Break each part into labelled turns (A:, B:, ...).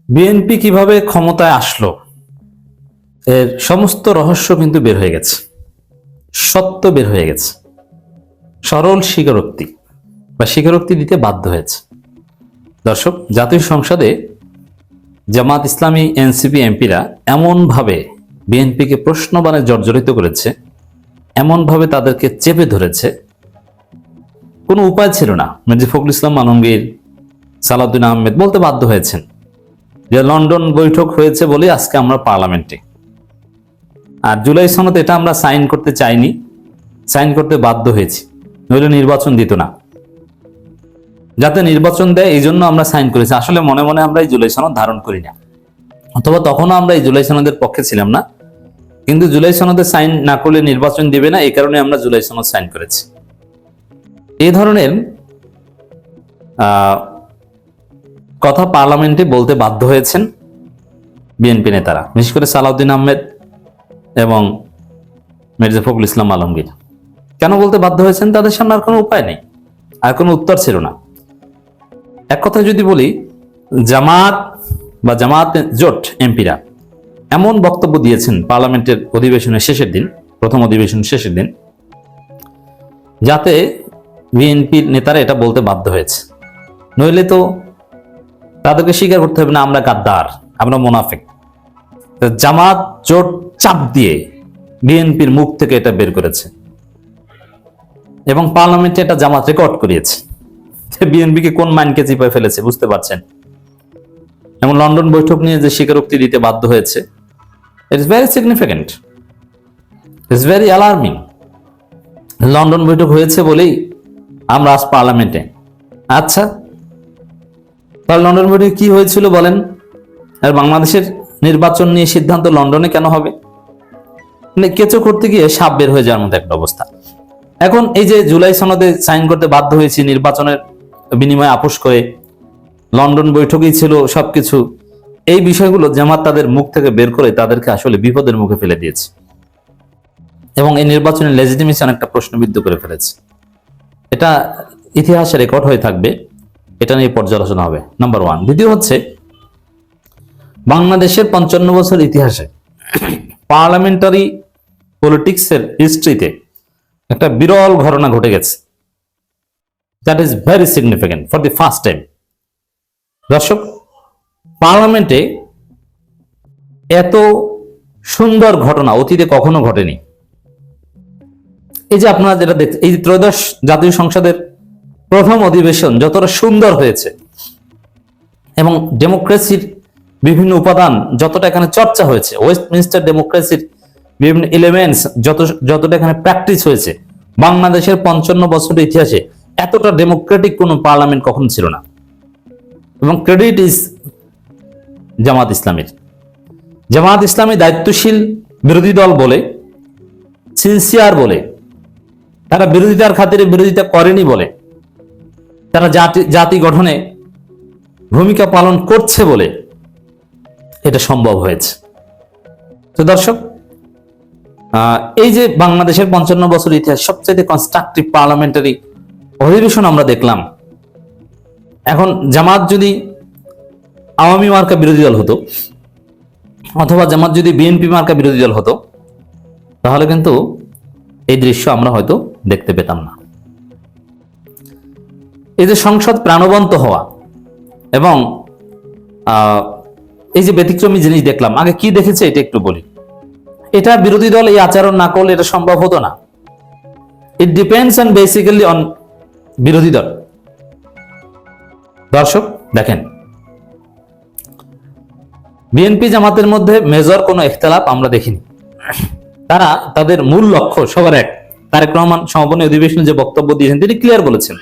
A: BNP কিভাবে ক্ষমতায় আসলো এর সমস্ত রহস্য কিন্তু বের হয়ে গেছে, সত্য বের হয়ে গেছে। সরল স্বীকারোক্তি বা স্বীকারোক্তি দিতে বাধ্য হয়েছে। দর্শক, জাতীয় সংসদে জামাত ইসলামী এনসিপি এমপিরা এমনভাবে বিএনপিকে প্রশ্নবাণে জর্জরিত করেছে, এমনভাবে তাদেরকে চেপে ধরেছে, কোনো উপায় ছিল না। মির্জা ফখরুল ইসলাম আলমগীর, সালাউদ্দিন আহমেদ বলতে বাধ্য হয়েছেন যে লন্ডন বৈঠক হয়েছে বলে আজকে আমরা পার্লামেন্টে, আর জুলাই সনদ এটা আমরা সাইন করতে চাইনি, সাইন করতে বাধ্য হয়েছি, নইলে নির্বাচন দিত না। যাতে নির্বাচন দেয় এই জন্য আমরা সাইন করেছি। আসলে মনে মনে আমরা এই জুলাই সনদ ধারণ করি না, অথবা তখনও আমরা এই জুলাই সনদের পক্ষে ছিলাম না, কিন্তু জুলাই সনদে সাইন না করলে নির্বাচন দিবে না, এই কারণে আমরা জুলাই সনদ সাইন করেছি। এই ধরনের কথা পার্লামেন্টে বলতে বাধ্য হয়েছেন বিএনপি নেতারা, বিশেষ করে সালাউদ্দিন আহমেদ এবং মির্জা ফখরুল ইসলাম আলমগীর। কেন বলতে বাধ্য হয়েছেন? তাদের সামনে আর কোনো উপায় নেই, আর কোনো উত্তর ছিল না। এক কথা যদি বলি, জামাত বা জামাত জোট এমপিরা এমন বক্তব্য দিয়েছেন পার্লামেন্টের অধিবেশনের শেষের দিন, প্রথম অধিবেশনের শেষের দিন, যাতে বিএনপির নেতারা এটা বলতে বাধ্য হয়েছে। নইলে তো তাদেরকে স্বীকার করতে হবে না আমরা গাদ্দার, আমরা মুনাফিক। জামাত জোট চাপ দিয়ে বিএনপির মুখ থেকে এটা বের করেছে এবং পার্লামেন্টে এটা জামাত রেকর্ড করিয়েছে। বিএনপিকে কোন মাইনকে চিপায় ফেলেছে বুঝতে পারছেন। এবং লন্ডন বৈঠক নিয়ে যে স্বীকারোক্তি দিতে বাধ্য হয়েছে, it is very significant, it's very alarming. London বৈঠক হয়েছে বলেই আমরা আজ পার্লামেন্টে। আচ্ছা, তাহলে লন্ডন বৈঠকে কি হয়েছিল বলেন? আর বাংলাদেশের নির্বাচন নিয়ে সিদ্ধান্ত লন্ডনে কেন হবে? মানে কেঁচো করতে গিয়ে সাপ বের হয়ে যাওয়ার মতো একটা অবস্থা। এখন এই যে জুলাই সনদে সাইন করতে বাধ্য হয়েছি নির্বাচনের বিনিময়ে আপোষ করে, লন্ডন বৈঠকই ছিল সবকিছু, এই বিষয়গুলো জামাত তাদের মুখ থেকে বের করে তাদেরকে আসলে বিপদের মুখে ফেলে দিয়েছে এবং এই নির্বাচনের লেজিটিমেসি অনেকটা প্রশ্নবিদ্ধ করে ফেলেছে। এটা ইতিহাসে রেকর্ড হয়ে থাকবে, এটা নিয়ে পর্যালোচনা হবে, নাম্বার ওয়ান। দ্বিতীয় হচ্ছে, বাংলাদেশের 55 বছর ইতিহাসে পার্লামেন্টারি পলিটিক্সের হিস্ট্রিতে একটা বিরল ঘটনা ঘটে গেছে, that is very significant for the first time. দর্শক, পার্লামেন্টে এত সুন্দর ঘটনা অতীতে কখনো ঘটেনি। এই যে আপনারা যেটা দেখছেন, এই ত্রয়োদশ জাতীয় সংসদের প্রথম অধিবেশন যতটা সুন্দর হয়েছে এবং ডেমোক্রেসির বিভিন্ন উপাদান যতটা এখানে চর্চা হয়েছে, ওয়েস্টমিনস্টার ডেমোক্রেসির বিভিন্ন এলিমেন্টস যতটা এখানে প্র্যাকটিস হয়েছে, বাংলাদেশের 55 বছরের ইতিহাসে এতটা ডেমোক্রেটিক কোন পার্লামেন্ট কখনো ছিল না। এবং ক্রেডিট ইজ জামাত ইসলামীর। জামাত ইসলামী দায়িত্বশীল বিরোধী দল বলে, সিনসিয়ার বলে, তারা বিরোধিতার খাতিরে বিরোধিতা করেনি বলে, তারা জাতি গঠনে ভূমিকা পালন করছে বলে এটা সম্ভব হয়েছে। তো দর্শক, এই যে বাংলাদেশের 55 বছর ইতিহাস সবচেয়ে কনস্ট্রাকটিভ পার্লামেন্টারি অধিবেশন আমরা দেখলাম। এখন জামাত যদি আওয়ামী মার্কা বিরোধী দল হতো, অথবা জামাত যদি বিএনপি মার্কা বিরোধী দল হতো, তাহলে কিন্তু এই দৃশ্য আমরা হয়তো দেখতে পেতাম না। এই যে সংসদ প্রাণবন্ত হওয়া এবং এই যে ব্যতিক্রমী জিনিস দেখলাম, আগে কি দেখেছে এটা একটু বলি। এটা বিরোধী দল এই আচরণ না করলে এটা সম্ভব হতো না। It depends on basically on বিরোধী দল। দর্শক দেখেন, বিএনপি জামাতের মধ্যে মেজর কোনো ইখতিলাফ আমরা দেখিনি। তারা তাদের মূল লক্ষ্য সবার এক। তারেক রহমান সমাপনী অধিবেশনে যে বক্তব্য দিয়েছেন তিনি ক্লিয়ার বলেছেন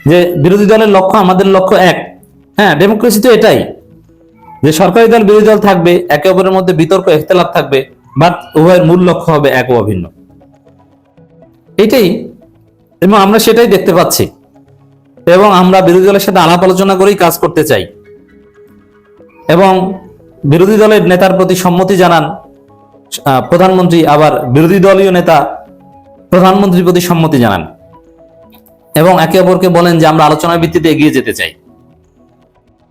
A: যে বিরোধী দলের লক্ষ্য আমাদের লক্ষ্য এক। হ্যাঁ, ডেমোক্রেসি তো এটাই, যে সরকারি দল বিরোধী দল থাকবে, একে অপরের মধ্যে বিতর্ক ইখতিলাফ থাকবে, বাট উভয়ের মূল লক্ষ্য হবে এক ও অভিন্ন। এটাই, এবং আমরা সেটাই দেখতে পাচ্ছি এবং আমরা বিরোধী দলের সাথে আলাপ আলোচনা করেই কাজ করতে চাই এবং বিরোধী দলের নেতার প্রতি সম্মতি জানান প্রধানমন্ত্রী, আবার বিরোধী দলীয় নেতা প্রধানমন্ত্রীর প্রতি সম্মতি জানান এবং একে অপরকে বলেন যে আমরা আলোচনার ভিত্তিতে এগিয়ে যেতে চাই।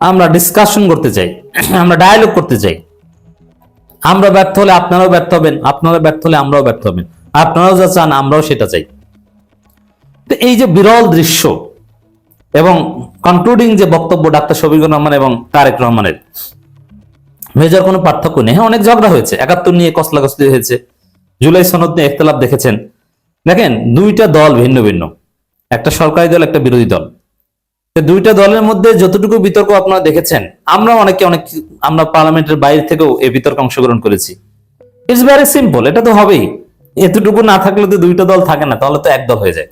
A: আমরা ডিসকাশন করতে চাই, আমরা ডায়ালগ করতে চাই। আমরা ব্যর্থ হলে আপনারাও ব্যর্থ হবেন, আপনারা ব্যর্থ হলে আমরাও ব্যর্থ হবেন, আপনারাও যা চান আমরাও সেটা চাই। তো এই যে বিরল দৃশ্য এবং কনক্লুডিং যে বক্তব্য ডাক্তার শফিকুর রহমান এবং তারেক রহমানের, মেজর কোনো পার্থক্য নেই। হ্যাঁ, অনেক ঝগড়া হয়েছে, ৭১ নিয়ে কসলাকসলি হয়েছে, জুলাই সনদ নিয়ে ইখতিলাফ দেখেছেন। দেখেন, দুইটা দল ভিন্ন ভিন্ন, একটা সরকারি দল, একটা বিরোধী দল। দুইটা দলের মধ্যে যতটুকু বিতর্ক আপনারা দেখেছেন, আমরা আমরা পার্লামেন্টের বাইরে থেকেও এই বিতর্কে অংশগ্রহণ করেছি। ইটস ভেরি সিম্পল, এটা তো হবেই। এতটুকু না থাকলে তো দুইটা দল থাকে না, তাহলে তো এক দল হয়ে যায়।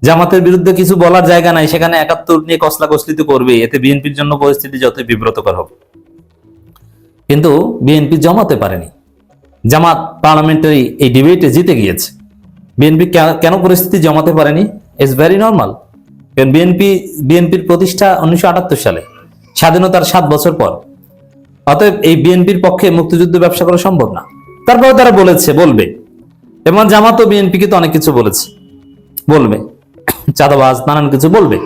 A: জামাতের বিরুদ্ধে কিছু বলার জায়গা নাই, সেখানে ৭১ নিয়ে কসলাকসলি তো করবে, এতে বিএনপির জন্য পরিস্থিতি যতই বিব্রতকর হবে। কিন্তু বিএনপি জমাতে পারেনি, জামাত পার্লামেন্টারি এই ডিবেটে জিতে গিয়েছে। বিএনপি কেন পরিস্থিতি জমাতে পারেনি? It's very normal. কারণ বিএনপির প্রতিষ্ঠা 1978 সালে, স্বাধীনতার 7 বছর পর। অতএব এই বিএনপির পক্ষে মুক্তিযুদ্ধ ব্যবসা করা সম্ভব না। তারপরে তারা বলবে, এবং জামাতও বিএনপিকে তো অনেক কিছু বলবে, চাঁদাবাজ নানান কিছু বলবে।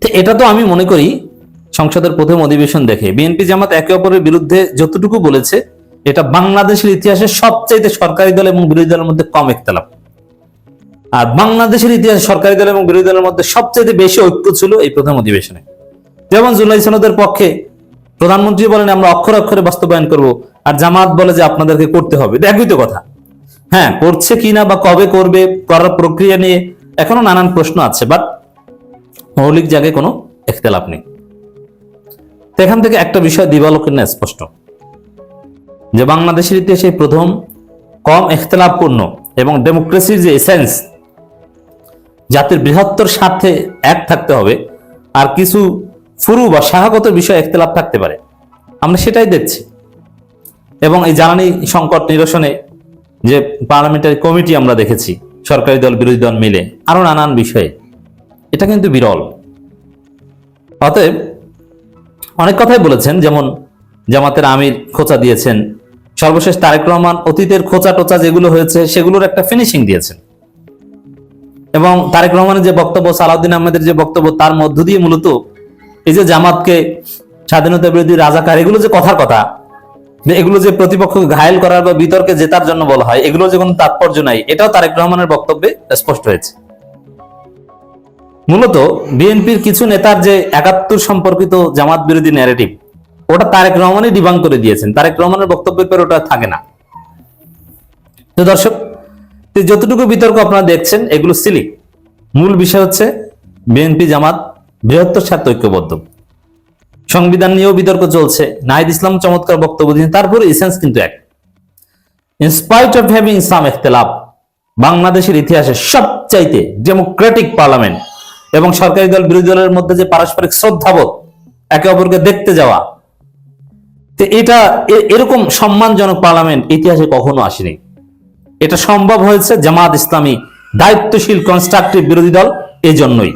A: তো এটা তো আমি মনে করি সংসদের প্রথম অধিবেশন দেখে বিএনপি জামাত একে অপরের বিরুদ্ধে যতটুকু বলেছে, এটা বাংলাদেশের ইতিহাসে সবচাইতে সরকারি দল এবং বিরোধী দলের মধ্যে কম ইখতিলাফ। আর বাংলাদেশের ইতিহাসে সরকারি দল এবং বিরোধী দলের মধ্যে সবচাইতে বেশি ঐক্য ছিল এই প্রথম অধিবেশনে। যেমন জুলাই সনদের পক্ষে প্রধানমন্ত্রী বলেন আমরা অক্ষরে অক্ষরে বাস্তবায়ন করব, আর জামাত বলে যে আপনাদেরকে করতে হবে। একই তো কথা। হ্যাঁ, করছে কিনা বা কবে করবে, করার প্রক্রিয়া নিয়ে এখনো নানান প্রশ্ন আছে, বাট মৌলিক জায়গায় কোনো ইখতিলাফ নেই। তো এখান থেকে একটা বিষয় দিবালোকের না স্পষ্ট, যে বাংলাদেশের ইতিহাসে প্রথম কম ইখতিলাফপূর্ণ এবং ডেমোক্রেসির যে এসেন্স, জাতির বৃহত্তর স্বার্থে এক থাকতে হবে, আর কিছু ফুরু বা শাখাগত বিষয় ইখতিলাফ থাকতে পারে, আমরা সেটাই দেখছি। এবং এই জ্বালানি সংকট নিরসনে যে পার্লামেন্টারি কমিটি আমরা দেখেছি, সরকারি দল বিরোধী দল মিলে, আরো নানান বিষয়ে, এটা কিন্তু বিরল। অতএব অনেক কথাই বলেছেন, যেমন জামাতের আমির খোঁচা দিয়েছেন, সর্বশেষ তারেক রহমান অতীতের খোঁচা টোচা যেগুলো হয়েছে সেগুলোর একটা ফিনিশিং দিয়েছেন। এবং তারেক রহমানের যে বক্তব্য, সালাউদ্দিন আহমেদের যে বক্তব্য, তার মধ্য দিয়ে মূলত এই যে জামাতকে স্বাধীনতা বিরোধী রাজাকার, এগুলো যে কথার কথা, যে এগুলো যে প্রতিপক্ষ ঘায়েল করার বা বিতর্কে জেতার জন্য বলা হয়, এগুলো যে কোনো তাৎপর্য নাই, এটাও তারেক রহমানের বক্তব্যে স্পষ্ট হয়েছে। মূলত বিএনপির কিছু নেতার যে ৭১ সম্পর্কিত জামাত বিরোধী ন্যারেটিভ, ওটা তারেক রহমানই ডিবাঙ্ক করে দিয়েছেন। তারেক রহমানের বক্তব্যের পর ওটা থাকে না। তো দর্শক, যতটুকু বিতর্ক আপনারা দেখছেন এগুলো সিলি। মূল বিষয় হচ্ছে বিএনপি জামাত বৃহত্তর স্বার্থে ঐক্যবদ্ধ। সংবিধান নিয়েও বিতর্ক চলছে, নাহিদ ইসলাম চমৎকার বক্তব্য দিয়েছেন, তারপরে এসেন্স কিন্তু এক। ইনস্পাইট অফ হ্যাভিং সাম ইখতিলাফ, বাংলাদেশের ইতিহাসে সবচাইতে ডেমোক্রেটিক পার্লামেন্ট এবং সরকারি দল বিরোধী দলের মধ্যে যে পারস্পরিক শ্রদ্ধাবোধ, একে অপরকে দেখতে যাওয়া, তো এটা এরকম সম্মানজনক পার্লামেন্ট ইতিহাসে কখনো আসেনি। এটা সম্ভব হয়েছে জামাত ইসলামী দায়িত্বশীল কনস্ট্রাকটিভ বিরোধী দল এজন্যই।